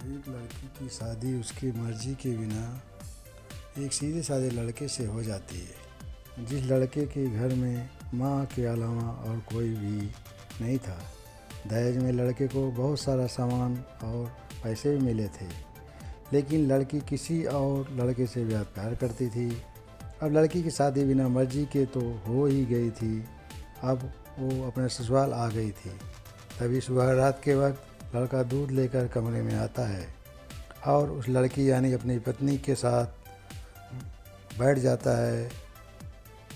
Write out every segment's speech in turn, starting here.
एक लड़की की शादी उसकी मर्जी के बिना एक सीधे साधे लड़के से हो जाती है, जिस लड़के के घर में माँ के अलावा और कोई भी नहीं था। दहेज में लड़के को बहुत सारा सामान और पैसे भी मिले थे, लेकिन लड़की किसी और लड़के से ब्याह प्यार करती थी। अब लड़की की शादी बिना मर्जी के तो हो ही गई थी। अब वो अपने ससुराल आ गई थी। तभी सुबह रात के वक्त लड़का दूध लेकर कमरे में आता है और उस लड़की यानी अपनी पत्नी के साथ बैठ जाता है।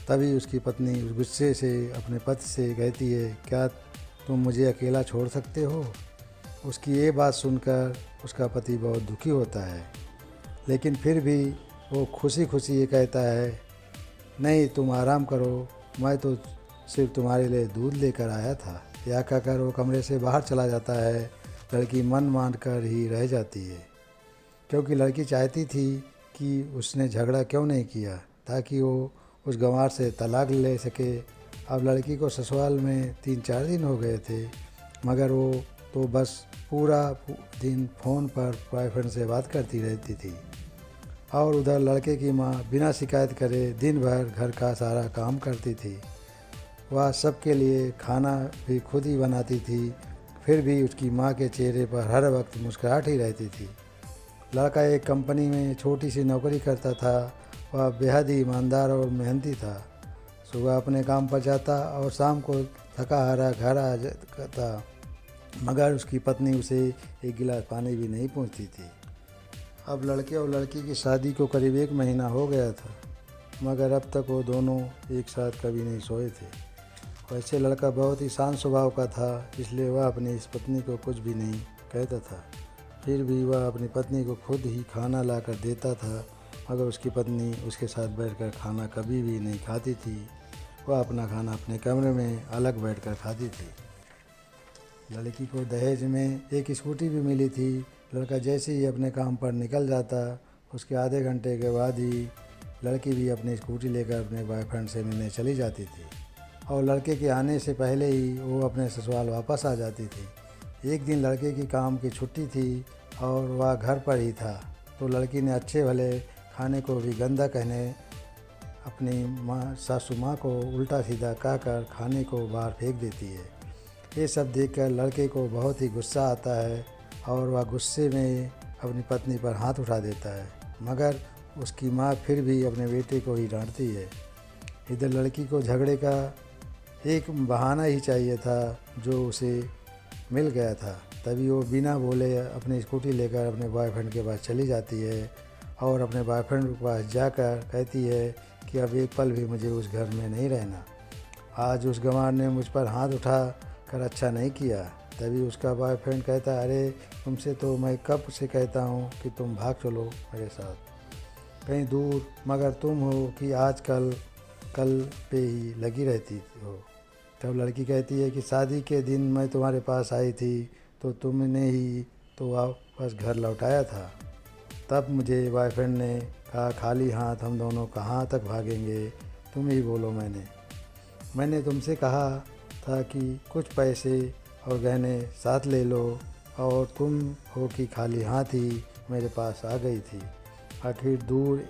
तभी उसकी पत्नी उस गुस्से से अपने पति से कहती है, क्या तुम मुझे अकेला छोड़ सकते हो? उसकी ये बात सुनकर उसका पति बहुत दुखी होता है, लेकिन फिर भी वो खुशी खुशी ये कहता है, नहीं तुम आराम करो, मैं तो सिर्फ तुम्हारे लिए दूध लेकर आया था। यह कहकर वो कमरे से बाहर चला जाता है। लड़की मन मान कर ही रह जाती है, क्योंकि लड़की चाहती थी कि उसने झगड़ा क्यों नहीं किया, ताकि वो उस गंवार से तलाक ले सके। अब लड़की को ससुराल में 3-4 दिन हो गए थे, मगर वो तो बस पूरा दिन फ़ोन पर बॉयफ्रेंड से बात करती रहती थी। और उधर लड़के की माँ बिना शिकायत करे दिन भर घर का सारा काम करती थी। वह सबके लिए खाना भी खुद ही बनाती थी, फिर भी उसकी माँ के चेहरे पर हर वक्त मुस्कुराहट ही रहती थी। लड़का एक कंपनी में छोटी सी नौकरी करता था। वह बेहद ही ईमानदार और मेहनती था। सुबह अपने काम पर जाता और शाम को थका हारा घर आ जाता, मगर उसकी पत्नी उसे एक गिलास पानी भी नहीं पूछती थी। अब लड़के और लड़की की शादी को करीब 1 महीना हो गया था, मगर अब तक वो दोनों एक साथ कभी नहीं सोए थे। वैसे लड़का बहुत ही शांत स्वभाव का था, इसलिए वह अपनी इस पत्नी को कुछ भी नहीं कहता था। फिर भी वह अपनी पत्नी को खुद ही खाना ला कर देता था, मगर उसकी पत्नी उसके साथ बैठकर खाना कभी भी नहीं खाती थी। वह अपना खाना अपने कमरे में अलग बैठकर खाती थी। लड़की को दहेज में एक स्कूटी भी मिली थी। लड़का जैसे ही अपने काम पर निकल जाता, उसके आधे घंटे के बाद ही लड़की भी अपनी स्कूटी लेकर अपने बॉयफ्रेंड से मिलने चली जाती थी, और लड़के के आने से पहले ही वो अपने ससुराल वापस आ जाती थी। एक दिन लड़के की काम की छुट्टी थी और वह घर पर ही था, तो लड़की ने अच्छे भले खाने को भी गंदा कहने अपनी सासू माँ को उल्टा सीधा कहकर खाने को बाहर फेंक देती है। ये सब देखकर लड़के को बहुत ही गुस्सा आता है और वह गुस्से में अपनी पत्नी पर हाथ उठा देता है, मगर उसकी माँ फिर भी अपने बेटे को ही डांटती है। इधर लड़की को झगड़े का एक बहाना ही चाहिए था, जो उसे मिल गया था। तभी वो बिना बोले अपनी स्कूटी लेकर अपने बॉयफ्रेंड के पास चली जाती है और अपने बॉयफ्रेंड के पास जाकर कहती है कि अब एक पल भी मुझे उस घर में नहीं रहना। आज उस गंवार ने मुझ पर हाथ उठा कर अच्छा नहीं किया। तभी उसका बॉयफ्रेंड कहता है, अरे तुमसे तो मैं कब से कहता हूँ कि तुम भाग चलो मेरे साथ कहीं दूर, मगर तुम हो कि आजकल कल पे ही लगी रहती हो। तब लड़की कहती है कि शादी के दिन मैं तुम्हारे पास आई थी तो तुमने ही तो वापस घर लौटाया था। तब मुझे बॉयफ्रेंड ने कहा, खाली हाथ हम दोनों कहाँ तक भागेंगे, तुम ही बोलो। मैंने तुमसे कहा था कि कुछ पैसे और गहने साथ ले लो, और तुम हो कि खाली हाथ ही मेरे पास आ गई थी। आखिर दूर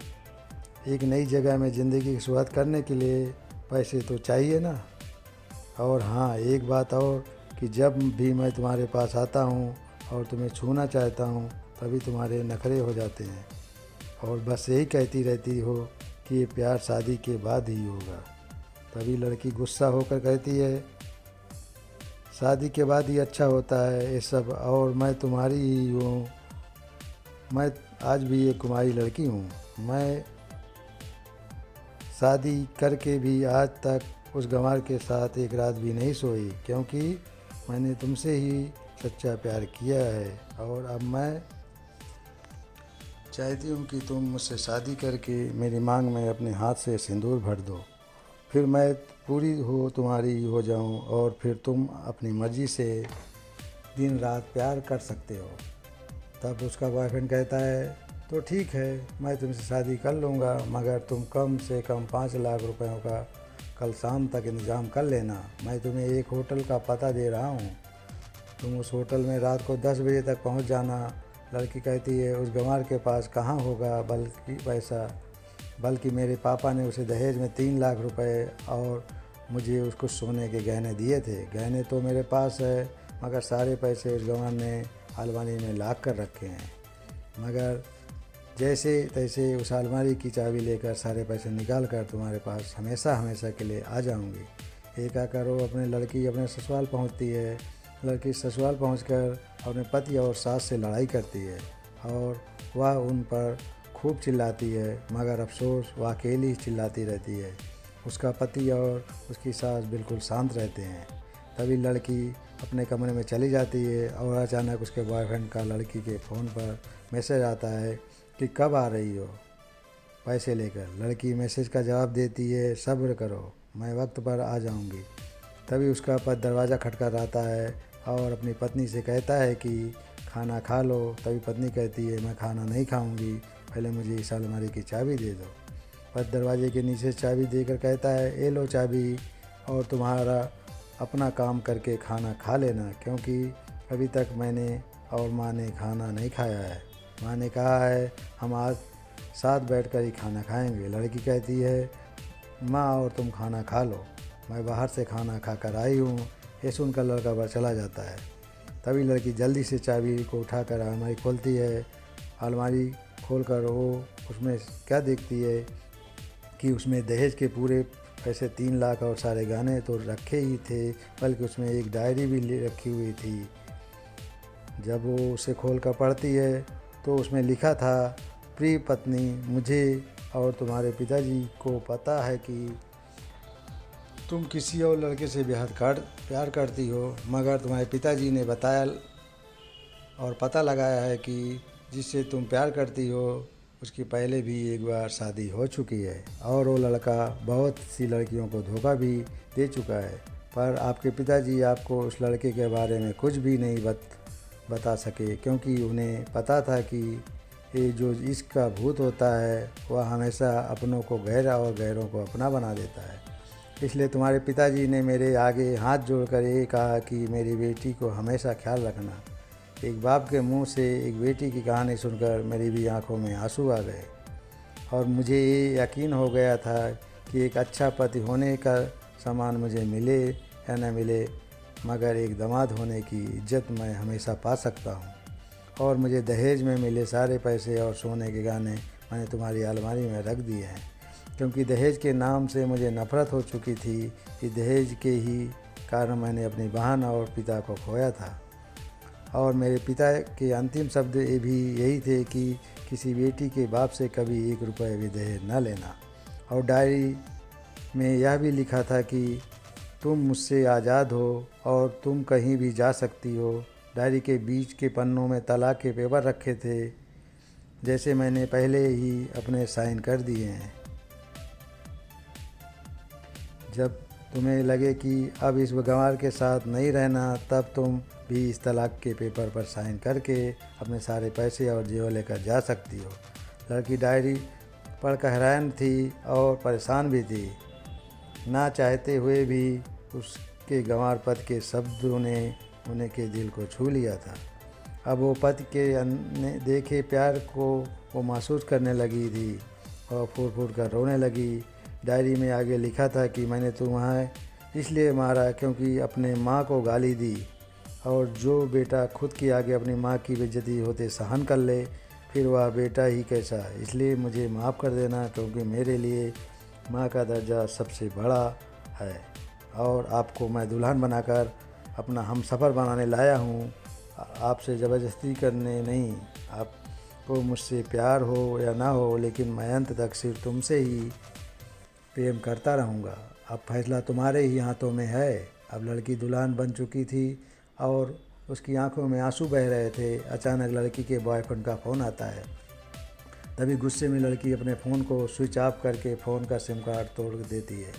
एक नई जगह में ज़िंदगी की शुरुआत करने के लिए पैसे तो चाहिए ना। और हाँ, एक बात और कि जब भी मैं तुम्हारे पास आता हूँ और तुम्हें छूना चाहता हूँ, तभी तुम्हारे नखरे हो जाते हैं और बस यही कहती रहती हो कि ये प्यार शादी के बाद ही होगा। तभी लड़की गुस्सा होकर कहती है, शादी के बाद ही अच्छा होता है ये सब, और मैं तुम्हारी ही हूँ। मैं आज भी एक कुमारी लड़की हूँ। मैं शादी करके भी आज तक उस गंवार के साथ एक रात भी नहीं सोई, क्योंकि मैंने तुमसे ही सच्चा प्यार किया है। और अब मैं चाहती हूँ कि तुम मुझसे शादी करके मेरी मांग में अपने हाथ से सिंदूर भर दो, फिर मैं पूरी हो तुम्हारी हो जाऊँ, और फिर तुम अपनी मर्ज़ी से दिन रात प्यार कर सकते हो। तब उसका बॉयफ्रेंड कहता है, तो ठीक है, मैं तुमसे शादी कर लूँगा, मगर तुम कम से कम 5 लाख रुपयों का कल शाम तक इंतज़ाम कर लेना। मैं तुम्हें एक होटल का पता दे रहा हूँ, तुम उस होटल में रात को 10 बजे तक पहुँच जाना। लड़की कहती है उस गंवार के पास कहाँ होगा बल्कि पैसा, बल्कि मेरे पापा ने उसे दहेज में 3 लाख रुपए और मुझे उसको सोने के गहने दिए थे। गहने तो मेरे पास है, मगर सारे पैसे उस गंवार ने अलमारी में लाक कर रखे हैं। मगर जैसे तैसे उस अलमारी की चाबी लेकर सारे पैसे निकाल कर तुम्हारे पास हमेशा हमेशा के लिए आ जाऊंगी। एक आकर वो अपने लड़की अपने ससुराल पहुंचती है। लड़की ससुराल पहुंचकर अपने पति और सास से लड़ाई करती है और वह उन पर खूब चिल्लाती है, मगर अफसोस वह अकेली चिल्लाती रहती है। उसका पति और उसकी सास बिल्कुल शांत रहते हैं। तभी लड़की अपने कमरे में चली जाती है और अचानक उसके बॉयफ्रेंड का लड़की के फ़ोन पर मैसेज आता है कि कब आ रही हो पैसे लेकर। लड़की मैसेज का जवाब देती है, सब्र करो, मैं वक्त पर आ जाऊंगी। तभी उसका पति दरवाज़ा खटखटाता है और अपनी पत्नी से कहता है कि खाना खा लो। तभी पत्नी कहती है, मैं खाना नहीं खाऊंगी, पहले मुझे इस अलमारी की चाबी दे दो। पति दरवाजे के नीचे चाबी देकर कहता है, ये लो चाबी और तुम्हारा अपना काम करके खाना खा लेना, क्योंकि अभी तक मैंने और माँ ने खाना नहीं खाया है। माँ ने कहा है हम आज साथ बैठकर ही खाना खाएंगे। लड़की कहती है, माँ और तुम खाना खा लो, मैं बाहर से खाना खा कर आई हूँ। ये सुनकर लड़का बाहर चला जाता है। तभी लड़की जल्दी से चाबी को उठाकर अलमारी खोलती है। अलमारी खोलकर वो उसमें क्या देखती है कि उसमें दहेज के पूरे पैसे 3 लाख और सारे गाने तो रखे ही थे, बल्कि उसमें एक डायरी भी रखी हुई थी। जब वो उसे खोल कर पढ़ती है तो उसमें लिखा था, प्रिय पत्नी, मुझे और तुम्हारे पिताजी को पता है कि तुम किसी और लड़के से प्यार करती हो, मगर तुम्हारे पिताजी ने बताया और पता लगाया है कि जिससे तुम प्यार करती हो उसकी पहले भी एक बार शादी हो चुकी है और वो लड़का बहुत सी लड़कियों को धोखा भी दे चुका है। पर आपके पिताजी आपको उस लड़के के बारे में कुछ भी नहीं बता सके, क्योंकि उन्हें पता था कि ये जो इश्क का भूत होता है वह हमेशा अपनों को गहरा और गैरों को अपना बना देता है। इसलिए तुम्हारे पिताजी ने मेरे आगे हाथ जोड़कर ये कहा कि मेरी बेटी को हमेशा ख्याल रखना। एक बाप के मुंह से एक बेटी की कहानी सुनकर मेरी भी आंखों में आंसू आ गए और मुझे ये यकीन हो गया था कि एक अच्छा पति होने का सम्मान मुझे मिले या न मिले, मगर एक दामाद होने की इज्जत मैं हमेशा पा सकता हूँ। और मुझे दहेज में मिले सारे पैसे और सोने के गहने मैंने तुम्हारी अलमारी में रख दिए हैं, क्योंकि दहेज के नाम से मुझे नफ़रत हो चुकी थी कि दहेज के ही कारण मैंने अपनी बहन और पिता को खोया था। और मेरे पिता के अंतिम शब्द ये भी यही थे कि किसी बेटी के बाप से कभी 1 रुपये भी दहेज न लेना। और डायरी में यह भी लिखा था कि तुम मुझसे आज़ाद हो और तुम कहीं भी जा सकती हो। डायरी के बीच के पन्नों में तलाक के पेपर रखे थे, जैसे मैंने पहले ही अपने साइन कर दिए हैं। जब तुम्हें लगे कि अब इस गंवार के साथ नहीं रहना, तब तुम भी इस तलाक के पेपर पर साइन करके अपने सारे पैसे और जेवर लेकर जा सकती हो। लड़की डायरी पढ़कर हैरान थी और परेशान भी थी। ना चाहते हुए भी उसके गंवार पति के शब्दों ने उन्हें के दिल को छू लिया था। अब वो पति के देखे प्यार को वो महसूस करने लगी थी और फूट फूट कर रोने लगी। डायरी में आगे लिखा था कि मैंने तुम्हें इसलिए मारा क्योंकि अपने माँ को गाली दी, और जो बेटा खुद के आगे अपनी माँ की बेइज्जती होते सहन कर ले, फिर वह बेटा ही कैसा। इसलिए मुझे माफ़ कर देना, क्योंकि मेरे लिए माँ का दर्जा सबसे बड़ा है और आपको मैं दुल्हन बनाकर अपना हमसफ़र बनाने लाया हूँ। आपसे ज़बरदस्ती करने नहीं। आपको मुझसे प्यार हो या ना हो, लेकिन मैं अंत तक सिर्फ तुमसे ही प्रेम करता रहूँगा। अब फैसला तुम्हारे ही हाथों में है। अब लड़की दुल्हन बन चुकी थी और उसकी आंखों में आंसू बह रहे थे। अचानक लड़की के बॉयफ्रेंड का फ़ोन आता है। तभी गुस्से में लड़की अपने फ़ोन को स्विच ऑफ करके फ़ोन का सिम कार्ड तोड़ देती है।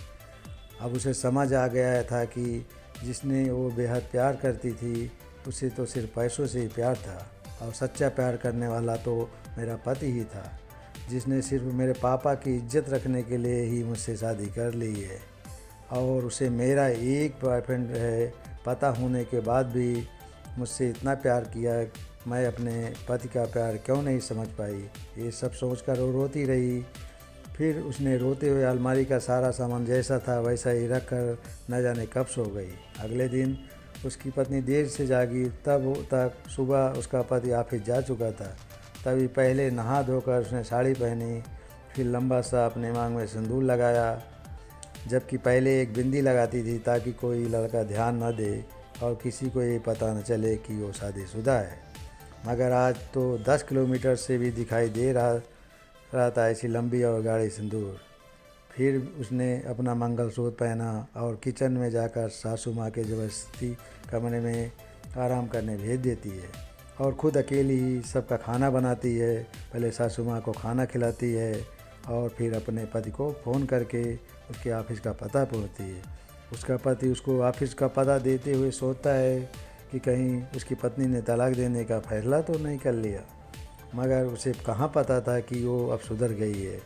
अब उसे समझ आ गया था कि जिसने वो बेहद प्यार करती थी उसे तो सिर्फ पैसों से ही प्यार था, और सच्चा प्यार करने वाला तो मेरा पति ही था, जिसने सिर्फ मेरे पापा की इज्जत रखने के लिए ही मुझसे शादी कर ली है। और उसे मेरा एक बॉयफ्रेंड है पता होने के बाद भी मुझसे इतना प्यार किया मैं अपने पति का प्यार क्यों नहीं समझ पाई। ये सब सोचकर वो रोती रही। फिर उसने रोते हुए अलमारी का सारा सामान जैसा था वैसा ही रख कर न जाने कब सो गई। अगले दिन उसकी पत्नी देर से जागी, तब तक सुबह उसका पति ऑफिस जा चुका था। तभी पहले नहा धोकर उसने साड़ी पहनी, फिर लंबा सा अपने मांग में सिंदूर लगाया, जबकि पहले एक बिंदी लगाती थी ताकि कोई लड़का ध्यान न दे और किसी को ये पता न चले कि वो शादीशुदा है। मगर आज तो 10 किलोमीटर से भी दिखाई दे रहा था ऐसी लंबी और गाढ़ी सिंदूर। फिर उसने अपना मंगलसूत्र पहना और किचन में जाकर सासू माँ के ज़बरदस्ती कमरे में आराम करने भेज देती है और ख़ुद अकेली ही सबका खाना बनाती है। पहले सासू माँ को खाना खिलाती है और फिर अपने पति को फ़ोन करके उसके ऑफिस का पता पूछती है। उसका पति उसको ऑफिस का पता देते हुए सोचता है कि कहीं उसकी पत्नी ने तलाक देने का फैसला तो नहीं कर लिया। मगर उसे कहाँ पता था कि वो अब सुधर गई है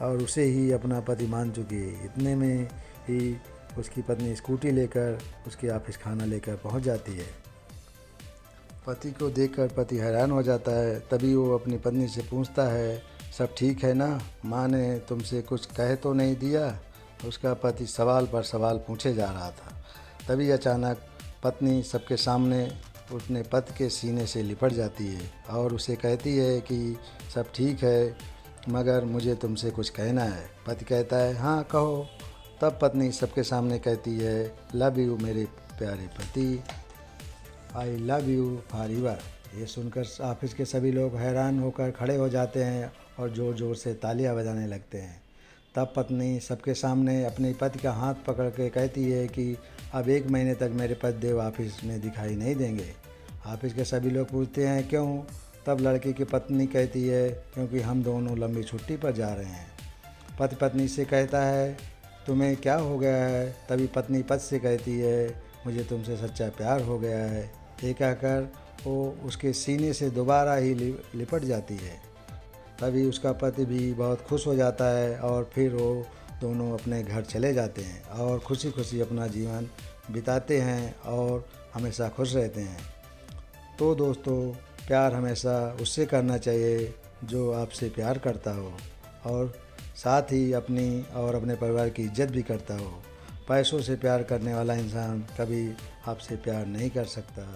और उसे ही अपना पति मान चुकी है। इतने में ही उसकी पत्नी स्कूटी लेकर उसके ऑफिस खाना लेकर पहुंच जाती है। पति को देखकर पति हैरान हो जाता है। तभी वो अपनी पत्नी से पूछता है, सब ठीक है ना? माँ ने तुमसे कुछ कह तो नहीं दिया? उसका पति सवाल पर सवाल पूछे जा रहा था। तभी अचानक पत्नी सबके सामने अपने पति के सीने से लिपट जाती है और उसे कहती है कि सब ठीक है, मगर मुझे तुमसे कुछ कहना है। पति कहता है, हाँ कहो। तब पत्नी सबके सामने कहती है, लव यू मेरे प्यारे पति, I love you for ever. ये सुनकर ऑफिस के सभी लोग हैरान होकर खड़े हो जाते हैं और ज़ोर ज़ोर से तालियां बजाने लगते हैं। तब पत्नी सबके सामने अपने पति का हाथ पकड़ के कहती है कि अब 1 महीने तक मेरे पतिदेव ऑफिस में दिखाई नहीं देंगे। ऑफिस के सभी लोग पूछते हैं क्यों? तब लड़के की पत्नी कहती है, क्योंकि हम दोनों लंबी छुट्टी पर जा रहे हैं। पति पत्नी से कहता है, तुम्हें क्या हो गया है? तभी पत्नी पति से कहती है, मुझे तुमसे सच्चा प्यार हो गया है। ये कहकर वो उसके सीने से दोबारा ही लिपट जाती है। तभी उसका पति भी बहुत खुश हो जाता है और फिर वो दोनों अपने घर चले जाते हैं और खुशी खुशी अपना जीवन बिताते हैं और हमेशा खुश रहते हैं। तो दोस्तों, प्यार हमेशा उससे करना चाहिए जो आपसे प्यार करता हो और साथ ही अपनी और अपने परिवार की इज्जत भी करता हो। पैसों से प्यार करने वाला इंसान कभी आपसे प्यार नहीं कर सकता।